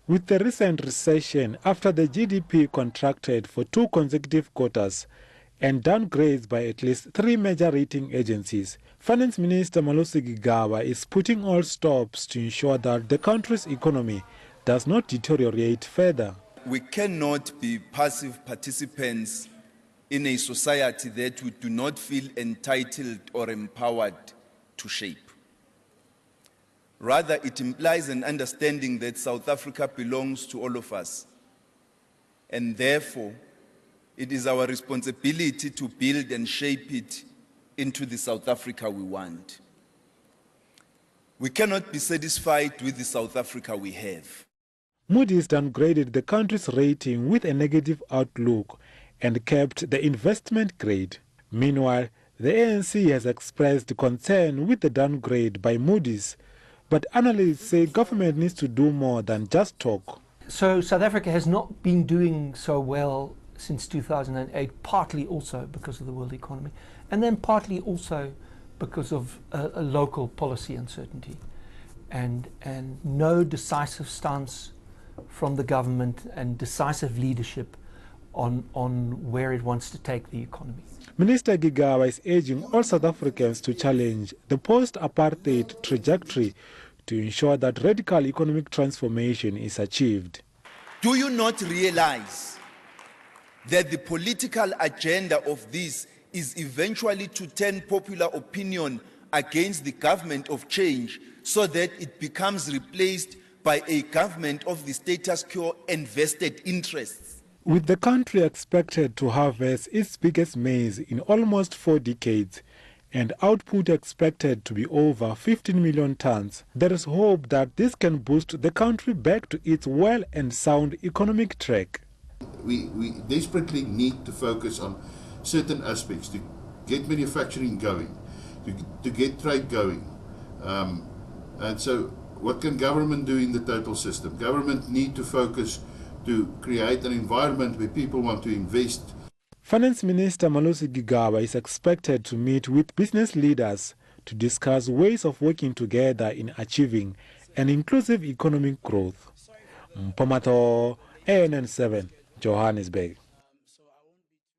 With the recent recession, after the GDP contracted for 2 consecutive quarters and downgrades by at least 3 major rating agencies, Finance Minister Gigaba is putting all stops to ensure that the country's economy does not deteriorate further. We cannot be passive participants in a society that we do not feel entitled or empowered to shape. Rather, it implies an understanding that South Africa belongs to all of us. And therefore, it is our responsibility to build and shape it into the South Africa we want. We cannot be satisfied with the South Africa we have. Moody's downgraded the country's rating with a negative outlook and kept the investment grade. Meanwhile, the ANC has expressed concern with the downgrade by Moody's, but analysts say government needs to do more than just talk. So South Africa has not been doing so well since 2008, partly also because of the world economy, and then partly also because of a local policy uncertainty and no decisive stance from the government and decisive leadership on where it wants to take the economy. Minister Gigaba is urging all South Africans to challenge the post-apartheid trajectory to ensure that radical economic transformation is achieved. Do you not realize that the political agenda of this is eventually to turn popular opinion against the government of change so that it becomes replaced by a government of the status quo and vested interests? With the country expected to harvest its biggest maize in almost 4 decades and output expected to be over 15 million tons, there is hope that this can boost the country back to its well and sound economic track. We desperately need to focus on certain aspects to get manufacturing going, to get trade going. And so what can government do in the total system? Government need to focus to create an environment where people want to invest. Finance Minister Gigaba is expected to meet with business leaders to discuss ways of working together in achieving an inclusive economic growth. Mpomato, ANN7, Johannesburg.